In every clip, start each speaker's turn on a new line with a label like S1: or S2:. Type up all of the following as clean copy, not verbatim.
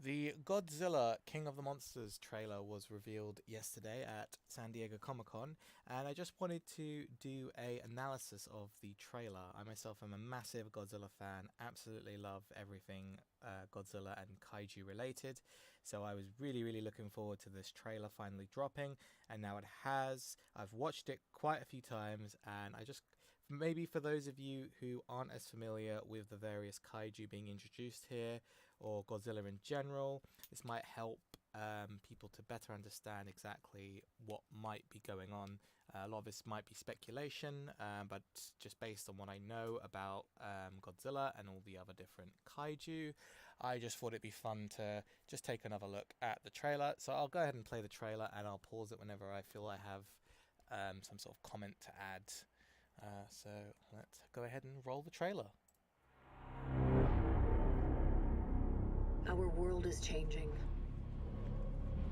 S1: The Godzilla King of the Monsters trailer was revealed yesterday at San Diego Comic-Con, and I just wanted to do a analysis of the trailer. I myself am a massive Godzilla fan, absolutely love everything Godzilla and Kaiju related, so I was really looking forward to this trailer finally dropping, and now it has. I've watched it quite a few times, and maybe for those of you who aren't as familiar with the various Kaiju being introduced here, or Godzilla in general, this might help people to better understand exactly what might be going on. A lot of this might be speculation, but just based on what I know about Godzilla and all the other different kaiju, I just thought it'd be fun to just take another look at the trailer. So I'll go ahead and play the trailer, and I'll pause it whenever I feel I have some sort of comment to add. So let's go ahead and roll the trailer.
S2: Our world is changing.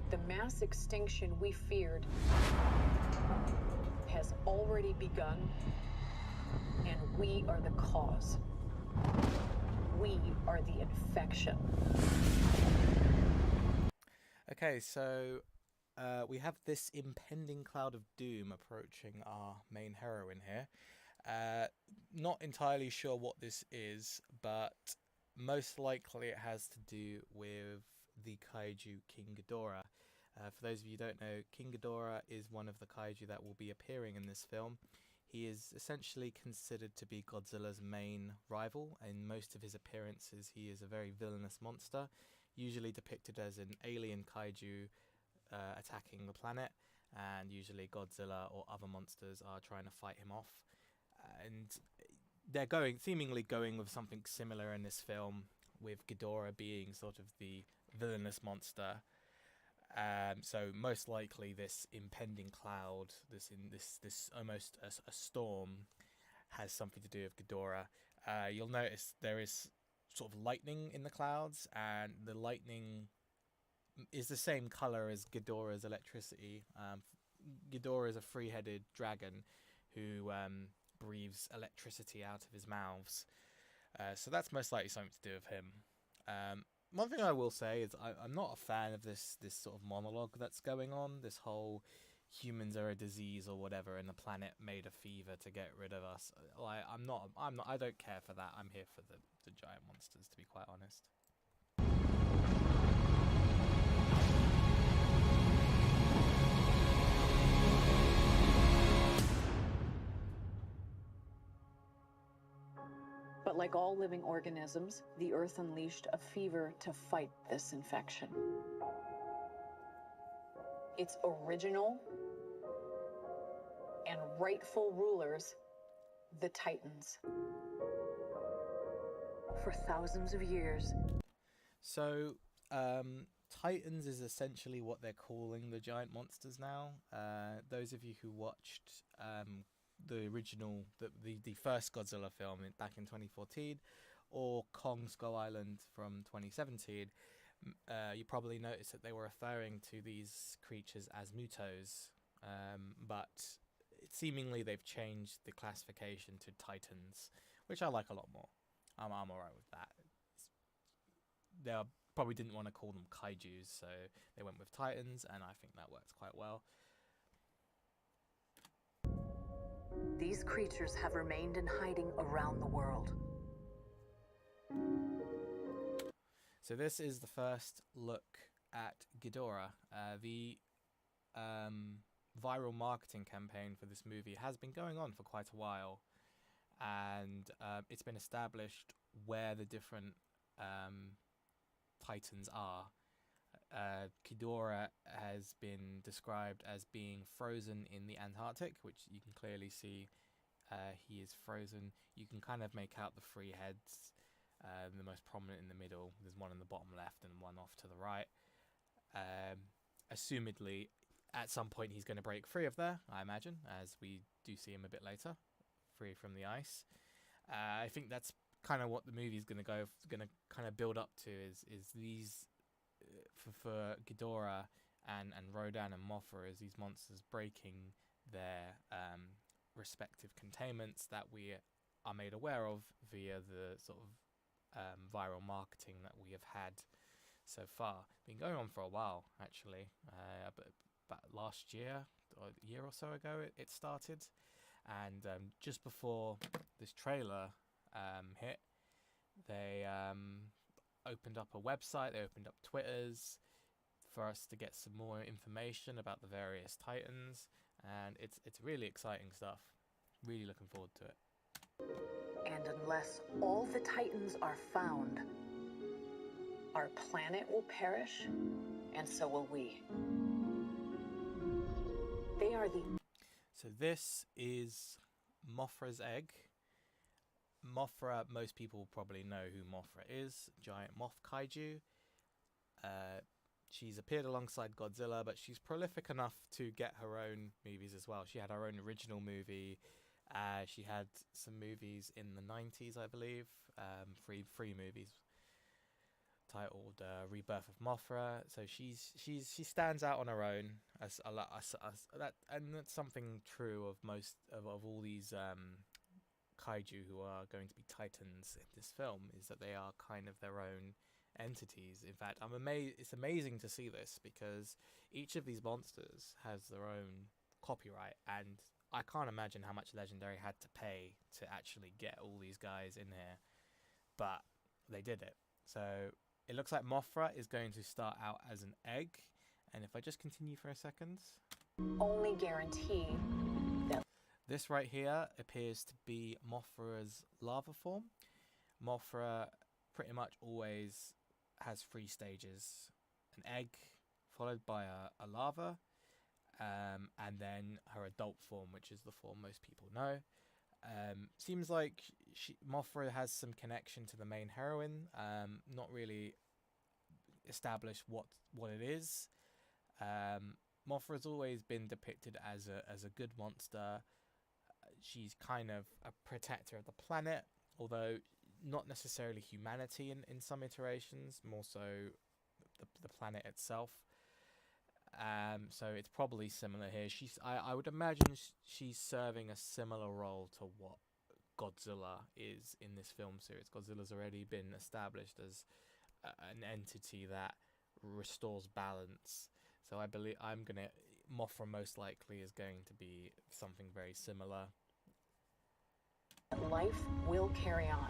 S2: The mass extinction we feared has already begun, and we are the cause. We are the infection.
S1: Okay, so we have this impending cloud of doom approaching our main heroine here. Not entirely sure what this is, but most likely it has to do with the kaiju King Ghidorah. For those of you who don't know, King Ghidorah is one of the kaiju that will be appearing in this film. He is essentially considered to be Godzilla's main rival. In most of his appearances, he is a very villainous monster, usually depicted as an alien kaiju attacking the planet, and usually Godzilla or other monsters are trying to fight him off. And they're seemingly going with something similar in this film, with Ghidorah being sort of the villainous monster. So most likely this impending cloud, this almost a storm, has something to do with Ghidorah. You'll notice there is sort of lightning in the clouds, and the lightning is the same color as Ghidorah's electricity. Ghidorah is a three-headed dragon who breathes electricity out of his mouths. So that's most likely something to do with him. One thing I will say is I'm not a fan of this sort of monologue that's going on. This whole humans are a disease or whatever, and the planet made a fever to get rid of us. I'm not. I don't care for that. I'm here for the giant monsters, to be quite honest.
S2: But like all living organisms, the Earth unleashed a fever to fight this infection. Its original and rightful rulers, the Titans. For thousands of years.
S1: So, Titans is essentially what they're calling the giant monsters now. Those of you who watched the original, the first Godzilla film back in 2014, or Kong Skull Island from 2017, you probably noticed that they were referring to these creatures as Mutos, but seemingly they've changed the classification to Titans, which I like a lot more. I'm alright with that. They probably didn't want to call them Kaijus, so they went with Titans, and I think that works quite well.
S2: These creatures have remained in hiding around the world.
S1: So this is the first look at Ghidorah. The viral marketing campaign for this movie has been going on for quite a while, and it's been established where the different Titans are. Ghidorah has been described as being frozen in the Antarctic, which you can clearly see. He is frozen. You can kind of make out the three heads, the most prominent in the middle. There's one in the bottom left and one off to the right. Assumedly, at some point he's going to break free of there, I imagine, as we do see him a bit later, free from the ice. I think that's kind of what the movie's going to kind of build up to, is these for Ghidorah and Rodan and Mothra, as these monsters breaking their respective containments that we are made aware of via the sort of viral marketing that we have had so far. Been going on for a while, actually. But last year, or a year or so ago, it started. And just before this trailer hit, they opened up a website, they opened up Twitters for us to get some more information about the various Titans. And it's really exciting stuff. Really looking forward to it.
S2: And unless all the Titans are found, our planet will perish, and so will we. They are the...
S1: So this is Mothra's egg. Mothra, most people probably know who Mothra is. Giant moth kaiju. She's appeared alongside Godzilla, but she's prolific enough to get her own movies as well. She had her own original movie. She had some movies in the 90s, I believe. Three movies titled Rebirth of Mothra. So she stands out on her own as that, and that's something true of most of all these kaiju who are going to be titans in this film, is that they are kind of their own entities. In fact, it's amazing to see this, because each of these monsters has their own copyright, and I can't imagine how much Legendary had to pay to actually get all these guys in here, but they did it. So it looks like Mothra is going to start out as an egg, and if I just continue for a second,
S2: only guarantee that
S1: this right here appears to be Mothra's larva form. Mothra pretty much always has 3 stages: an egg, followed by a larva, and then her adult form, which is the form most people know. Seems like Mothra has some connection to the main heroine. Not really established what it is. Mothra's always been depicted as a good monster. She's kind of a protector of the planet, although not necessarily humanity in some iterations, more so the planet itself. So it's probably similar here. I would imagine she's serving a similar role to what Godzilla is in this film series. Godzilla's already been established as an entity that restores balance. So I believe Mothra most likely is going to be something very similar.
S2: life will carry on.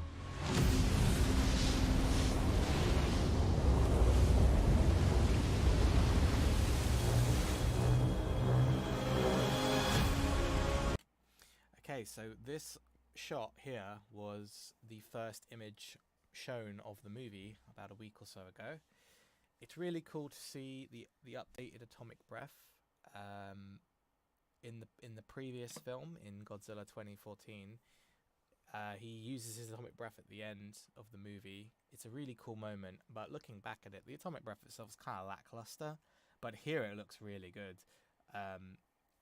S1: Okay, so this shot here was the first image shown of the movie about a week or so ago. It's really cool to see the updated atomic breath. In the previous film, in Godzilla 2014, he uses his atomic breath at the end of the movie. It's a really cool moment, but looking back at it, the atomic breath itself is kind of lackluster, but here it looks really good.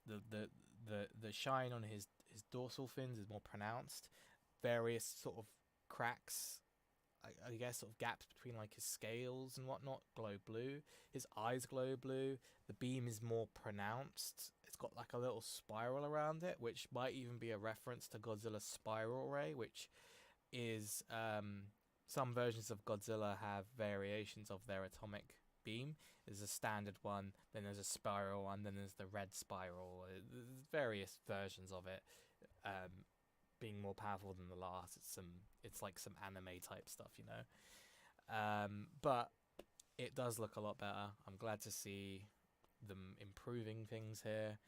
S1: The shine on his dorsal fins is more pronounced. Various sort of cracks, I guess, sort of gaps between like his scales and whatnot, glow blue. His eyes glow blue. The beam is more pronounced. It's got like a little spiral around it, which might even be a reference to Godzilla's spiral ray, which is some versions of Godzilla have variations of their atomic beam. There's a standard one, then there's a spiral one, then there's the red spiral. There's various versions of it, being more powerful than the last. It's like some anime type stuff, you know. But it does look a lot better. I'm glad to see them improving things here.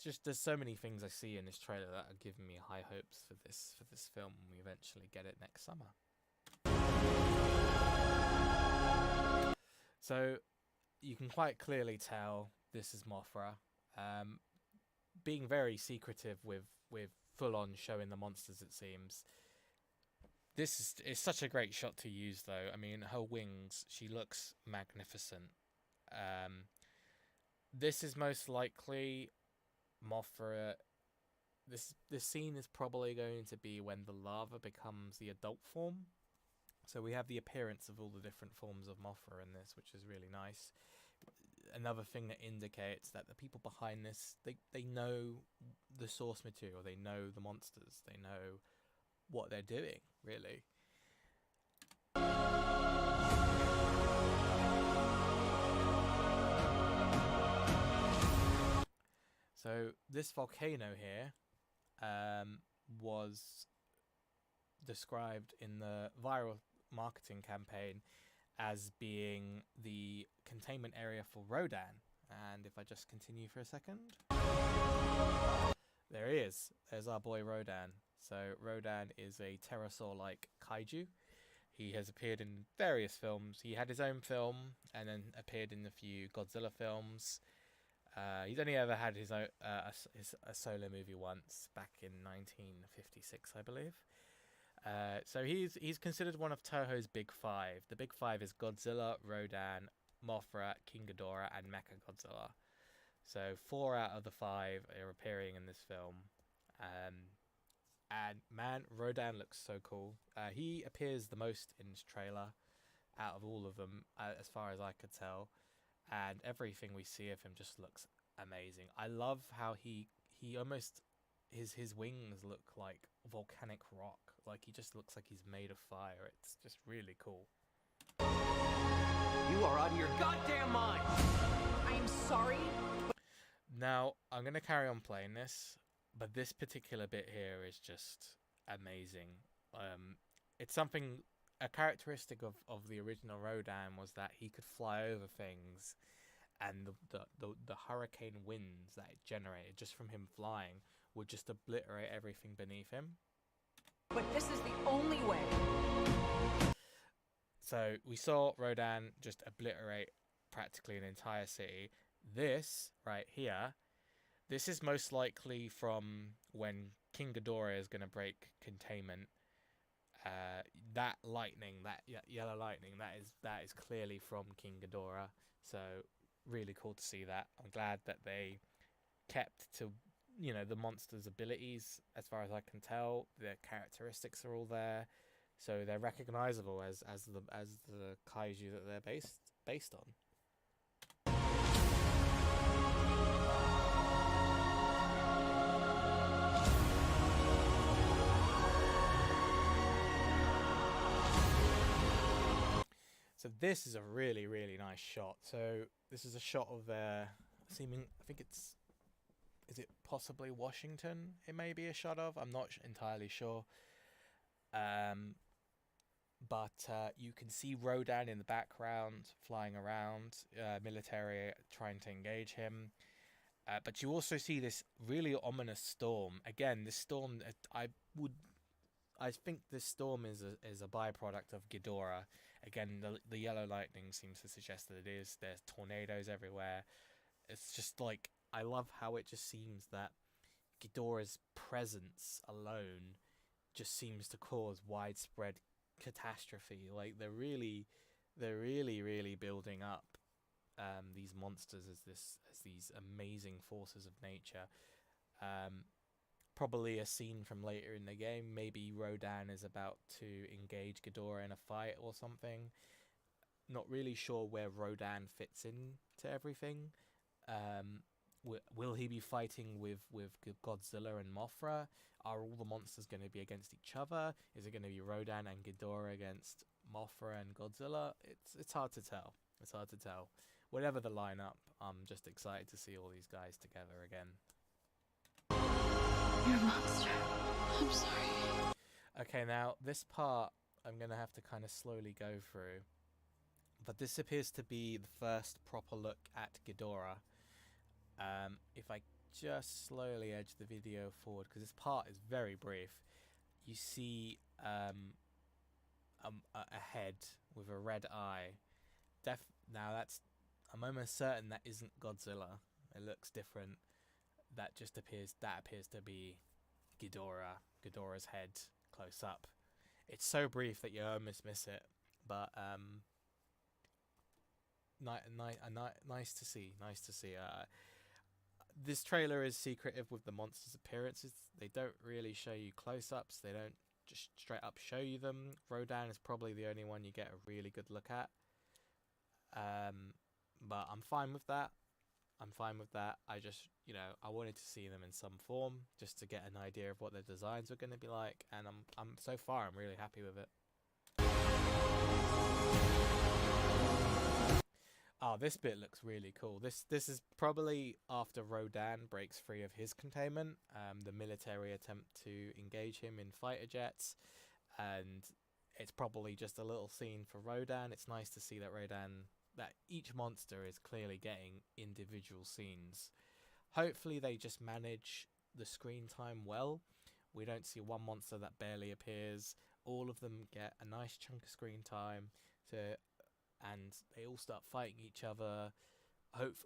S1: Just there's so many things I see in this trailer that are giving me high hopes for this film when we eventually get it next summer. So you can quite clearly tell this is Mothra, being very secretive with full on showing the monsters, it seems. This is such a great shot to use though. I mean, her wings, she looks magnificent. This is most likely Mothra. This scene is probably going to be when the larva becomes the adult form. So we have the appearance of all the different forms of Mothra in this, which is really nice. Another thing that indicates that the people behind this, they know the source material, they know the monsters, they know what they're doing, really. So this volcano here was described in the viral marketing campaign as being the containment area for Rodan. And if I just continue for a second, there he is. There's our boy Rodan. So Rodan is a pterosaur-like kaiju. He has appeared in various films. He had his own film and then appeared in a few Godzilla films. He's only ever had his own a solo movie once, back in 1956, I believe. So he's considered one of Toho's big five. The big five is Godzilla, Rodan, Mothra, King Ghidorah, and Mechagodzilla. So 4 out of the 5 are appearing in this film. And man, Rodan looks so cool. He appears the most in this trailer out of all of them, as far as I could tell. And everything we see of him just looks amazing. I love how he almost, his wings look like volcanic rock. Like, he just looks like he's made of fire. It's just really cool.
S3: You are out of your goddamn mind!
S2: I am sorry.
S1: Now, I'm going to carry on playing this, but this particular bit here is just amazing. It's something, a characteristic of the original Rodan was that he could fly over things, and the hurricane winds that it generated just from him flying would just obliterate everything beneath him.
S2: But this is the only way.
S1: So we saw Rodan just obliterate practically an entire city. This right here, this is most likely from when King Ghidorah is going to break containment. That lightning, that yellow lightning, that is clearly from King Ghidorah. So really cool to see that. I'm glad that they kept to, you know, the monster's abilities as far as I can tell. Their characteristics are all there, so they're recognizable as the kaiju that they're based on. So this is a really, really nice shot. So this is a shot of seeming, I think it's, is it possibly Washington? It may be a shot of. I'm not entirely sure. But you can see Rodan in the background flying around, military trying to engage him. But you also see this really ominous storm. Again, this storm, I think this storm is a byproduct of Ghidorah. Again, the yellow lightning seems to suggest that it is. There's tornadoes everywhere. It's just like, I love how it just seems that Ghidorah's presence alone just seems to cause widespread catastrophe. Like, they're really building up these monsters as these amazing forces of nature. Probably a scene from later in the game. Maybe Rodan is about to engage Ghidorah in a fight or something. Not really sure where Rodan fits in to everything. Will he be fighting with Godzilla and Mothra? Are all the monsters going to be against each other? Is it going to be Rodan and Ghidorah against Mothra and Godzilla? It's hard to tell. It's hard to tell. Whatever the lineup, I'm just excited to see all these guys together again.
S4: You're a monster. I'm sorry.
S1: Okay, now this part I'm going to have to kind of slowly go through. But this appears to be the first proper look at Ghidorah. If I just slowly edge the video forward, because this part is very brief, you see a head with a red eye. Now I'm almost certain that isn't Godzilla. It looks different. That appears to be Ghidorah's head close up. It's so brief that you almost miss it, but nice to see. This trailer is secretive with the monsters' appearances. They don't really show you close-ups. They don't just straight up show you them. Rodan is probably the only one you get a really good look at. But I'm fine with that. I just, I wanted to see them in some form just to get an idea of what their designs were going to be like, and I'm so far I'm really happy with it. Oh, this bit looks really cool. This is probably after Rodan breaks free of his containment. The military attempt to engage him in fighter jets, and it's probably just a little scene for Rodan. It's nice to see that that each monster is clearly getting individual scenes. Hopefully, they just manage the screen time well. We don't see one monster that barely appears. All of them get a nice chunk of screen time to and they all start fighting each other.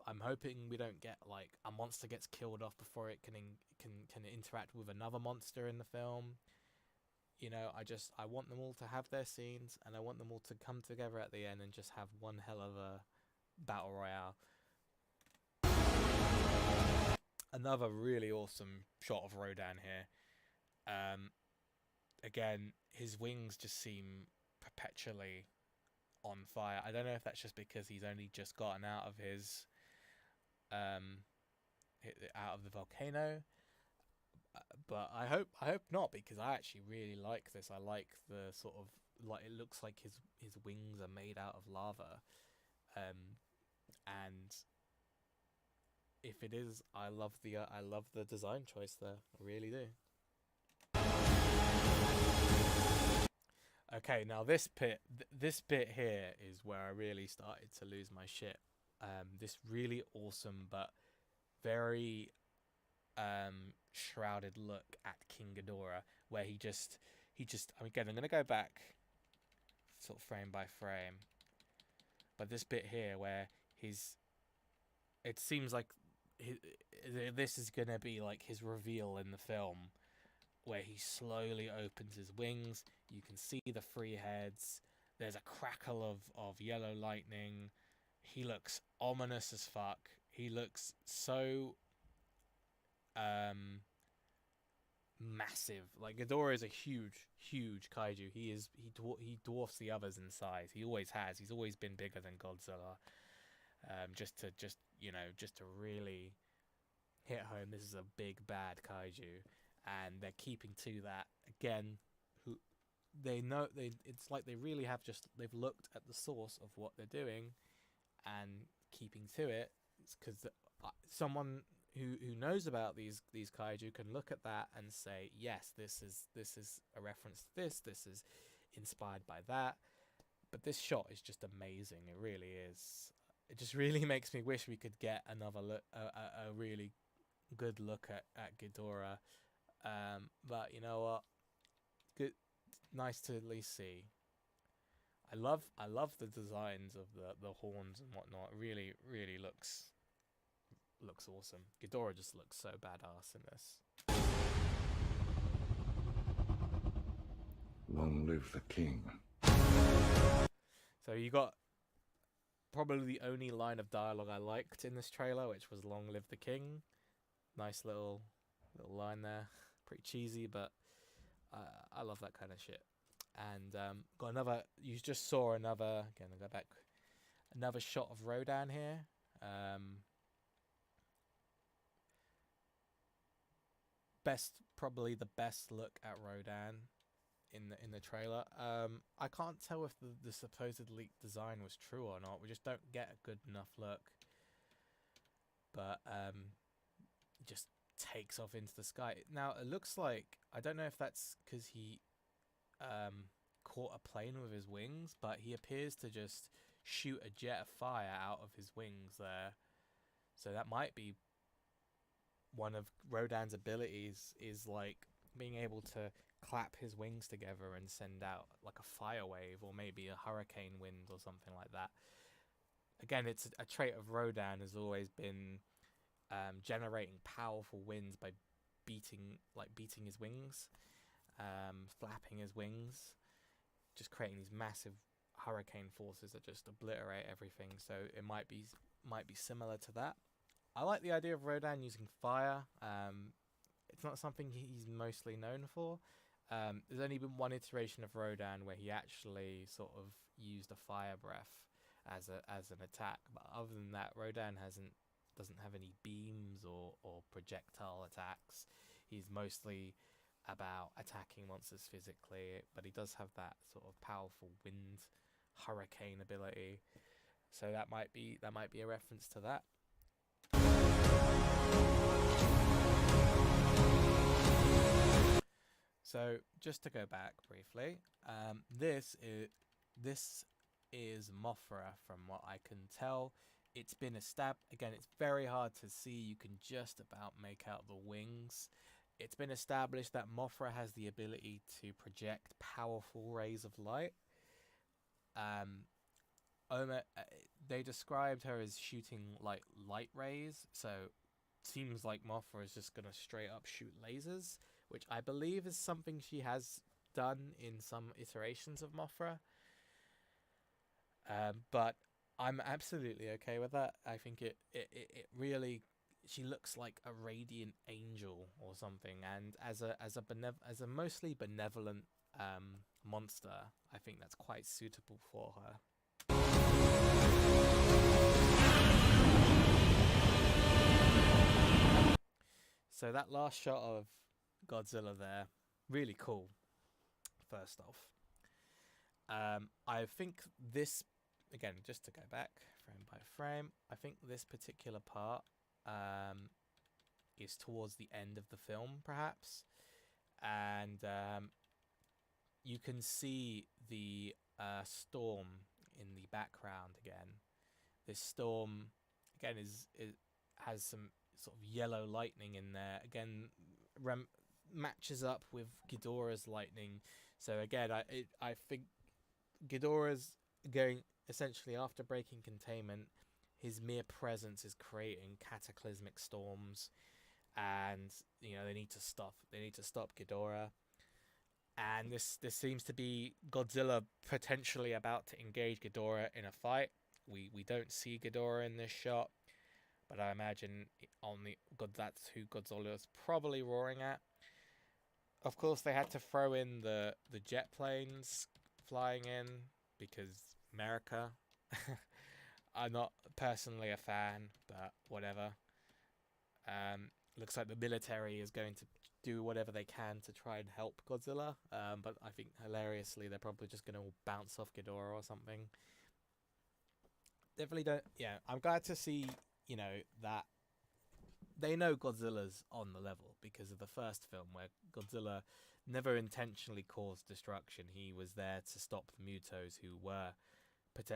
S1: I'm hoping we don't get like a monster gets killed off before it can interact with another monster in the film. You know, I want them all to have their scenes, and I want them all to come together at the end and just have one hell of a battle royale. Another really awesome shot of Rodan here. Again, his wings just seem perpetually on fire. I don't know if that's just because he's only just gotten out of his out of the volcano, but I hope not, because I actually really like this. I like the sort of, like, it looks like his wings are made out of lava, and if it is, I love the design choice there. I really do. Okay, now this bit here is where I really started to lose my shit. This really awesome but very shrouded look at King Ghidorah, where he just again, I'm gonna go back sort of frame by frame, but this bit here where it seems like this is gonna be like his reveal in the film, where he slowly opens his wings. You can see the three heads. There's a crackle of yellow lightning. He looks ominous as fuck. He looks so massive. Like, Ghidorah is a huge kaiju. He dwarfs the others in size. He always has. He's always been bigger than Godzilla. Just to really hit home, this is a big bad kaiju, and they're keeping to that again. It's like they really have they've looked at the source of what they're doing and keeping to it. It's because someone who knows about these kaiju can look at that and say, yes, this is a reference to this. This is inspired by that. But this shot is just amazing. It really is. It just really makes me wish we could get another look, a really good look at Ghidorah. But you know what? Good, nice to at least see. I love the designs of the horns and whatnot. It really looks awesome. Ghidorah just looks so badass in this.
S5: Long live the king.
S1: So you got probably the only line of dialogue I liked in this trailer, which was "Long live the king." Nice little line there. Pretty cheesy, but I love that kind of shit. And got another. You just saw another. Again, I'll go back. Another shot of Rodan here. Probably the best look at Rodan in the trailer. I can't tell if the supposed leaked design was true or not. We just don't get a good enough look. But just takes off into the sky. Now it looks like, I don't know if that's because he caught a plane with his wings, but he appears to just shoot a jet of fire out of his wings there. So that might be one of Rodan's abilities, is like being able to clap his wings together and send out like a fire wave, or maybe a hurricane wind or something like that. Again, it's a trait of Rodan has always been generating powerful winds by beating his wings, flapping his wings, just creating these massive hurricane forces that just obliterate everything. So it might be similar to that. I like the idea of Rodan using fire. It's not something he's mostly known for. There's only been one iteration of Rodan where he actually sort of used a fire breath as an attack. But other than that, Rodan doesn't have any beams or projectile attacks. He's mostly about attacking monsters physically, but he does have that sort of powerful wind hurricane ability. So that might be a reference to that. So just to go back briefly, this is Mothra from what I can tell. It's been established. Again, it's very hard to see. You can just about make out the wings. It's been established that Mothra has the ability to project powerful rays of light. They described her as shooting like light rays, so seems like Mothra is just gonna straight up shoot lasers, which I believe is something she has done in some iterations of Mothra. But I'm absolutely okay with that. I think it really, she looks like a radiant angel or something, and as a mostly benevolent monster, I think that's quite suitable for her. So that last shot of Godzilla there, really cool. First off, I think this, again, just to go back frame by frame, I think this particular part is towards the end of the film, perhaps, and you can see the storm in the background again. This storm again is has some sort of yellow lightning in there. Again, matches up with Ghidorah's lightning. So again, I think Ghidorah's going essentially after breaking containment. His mere presence is creating cataclysmic storms, and they need to stop. They need to stop Ghidorah. And this seems to be Godzilla potentially about to engage Ghidorah in a fight. We don't see Ghidorah in this shot, but I imagine that's who Godzilla's probably roaring at. Of course, they had to throw in the jet planes flying in because America. I'm not personally a fan, but whatever. Looks like the military is going to do whatever they can to try and help Godzilla. But I think hilariously they're probably just going to bounce off Ghidorah or something. Definitely don't. Yeah, I'm glad to see that they know Godzilla's on the level because of the first film where Godzilla never intentionally caused destruction. He was there to stop the Mutos who were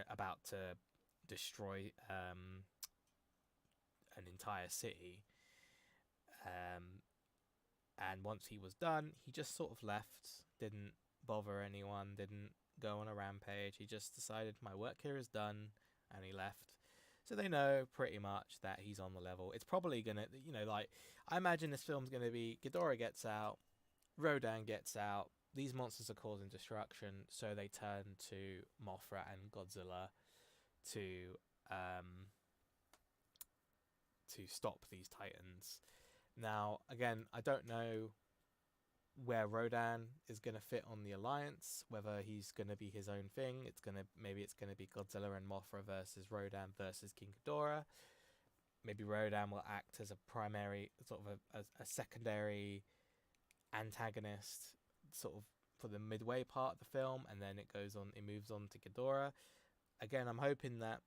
S1: about to destroy an entire city. And once he was done, he just sort of left, didn't bother anyone, didn't go on a rampage. He just decided my work here is done, and he left. So they know pretty much that he's on the level. It's probably going to, I imagine this film's going to be Ghidorah gets out, Rodan gets out, these monsters are causing destruction, so they turn to Mothra and Godzilla to stop these titans. Now, again, I don't know where Rodan is going to fit on the alliance, whether he's going to be his own thing. Maybe it's going to be Godzilla and Mothra versus Rodan versus King Ghidorah. Maybe Rodan will act as a primary, sort of a secondary antagonist, sort of for the midway part of the film, and then it moves on to Ghidorah. Again, I'm hoping that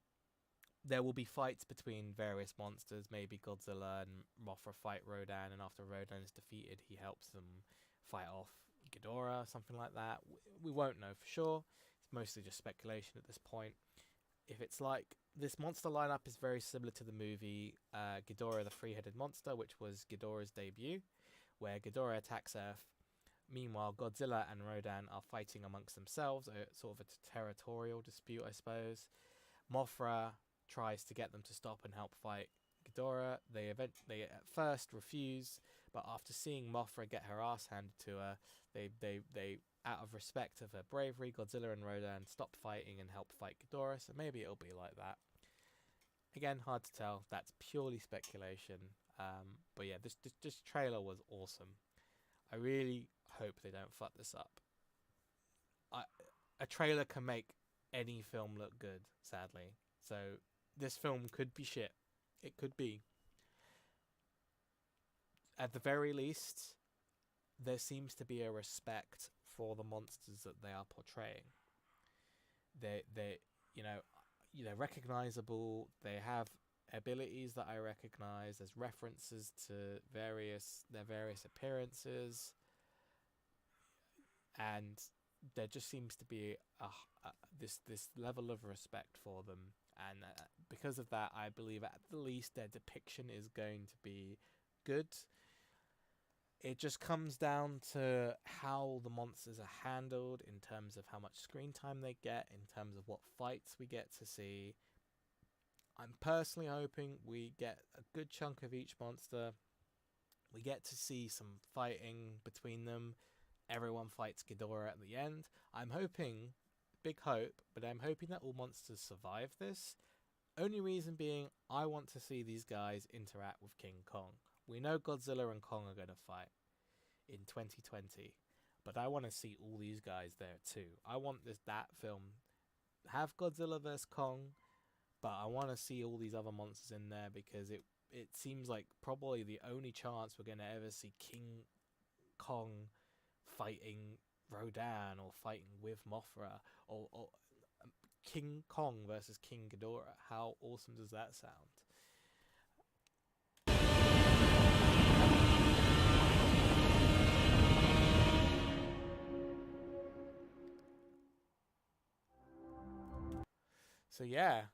S1: there will be fights between various monsters. Maybe Godzilla and Mothra fight Rodan, and after Rodan is defeated, he helps them fight off Ghidorah, something like that. We won't know for sure. It's mostly just speculation at this point. If it's like, this monster lineup is very similar to the movie Ghidorah the Three-Headed Monster, which was Ghidorah's debut, where Ghidorah attacks Earth. Meanwhile, Godzilla and Rodan are fighting amongst themselves, sort of a territorial dispute, I suppose. Mothra tries to get them to stop and help fight Ghidorah. They at first refuse, but after seeing Mothra get her ass handed to her, they out of respect of her bravery, Godzilla and Rodan stop fighting and help fight Ghidorah. So maybe it'll be like that. Again, hard to tell. That's purely speculation. But yeah, this trailer was awesome. I really hope they don't fuck this up. A trailer can make any film look good, sadly. So this film could be shit. It could be. At the very least, there seems to be a respect for the monsters that they are portraying. They recognizable. They have abilities that I recognize. There's references to their various appearances, and there just seems to be this level of respect for them, and because of that, I believe at the least their depiction is going to be good. It just comes down to how the monsters are handled in terms of how much screen time they get, in terms of what fights we get to see. I'm personally hoping we get a good chunk of each monster. We get to see some fighting between them. Everyone fights Ghidorah at the end. I'm hoping, big hope, but I'm hoping that all monsters survive this. Only reason being, I want to see these guys interact with King Kong. We know Godzilla and Kong are going to fight in 2020, but I want to see all these guys there too. I want that film have Godzilla vs Kong, but I want to see all these other monsters in there, because it seems like probably the only chance we're going to ever see King Kong fighting Rodan or fighting with Mothra, or King Kong versus King Ghidorah. How awesome does that sound? So yeah,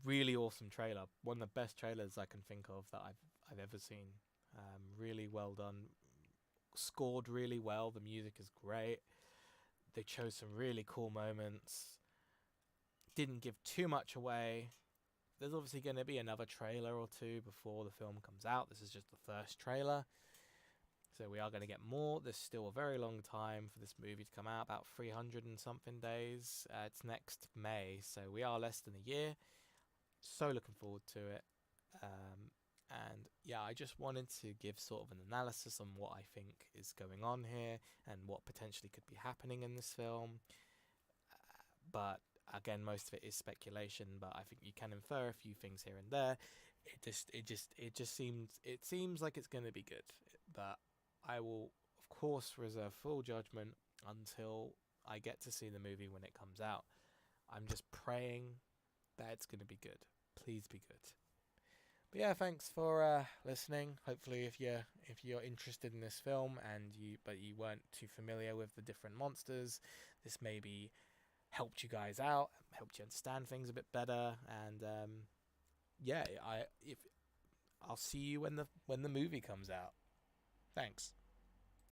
S1: really awesome trailer. One of the best trailers I can think of that I've ever seen. Really well done. Scored really well. The music is great. They chose some really cool moments. Didn't give too much away. There's obviously going to be another trailer or two before the film comes out. This is just the first trailer, so we are going to get more. There's still a very long time for this movie to come out, about 300 and something days. It's next May, so we are less than a year. So looking forward to it. And yeah, I just wanted to give sort of an analysis on what I think is going on here and what potentially could be happening in this film. But again, most of it is speculation, but I think you can infer a few things here and there. It seems like it's going to be good, but I will of course reserve full judgment until I get to see the movie when it comes out. I'm just praying that it's going to be good. Please be good. But yeah, thanks for listening. Hopefully, if you're interested in this film and you weren't too familiar with the different monsters, this maybe helped you guys out, helped you understand things a bit better. And yeah, I'll see you when the movie comes out. Thanks.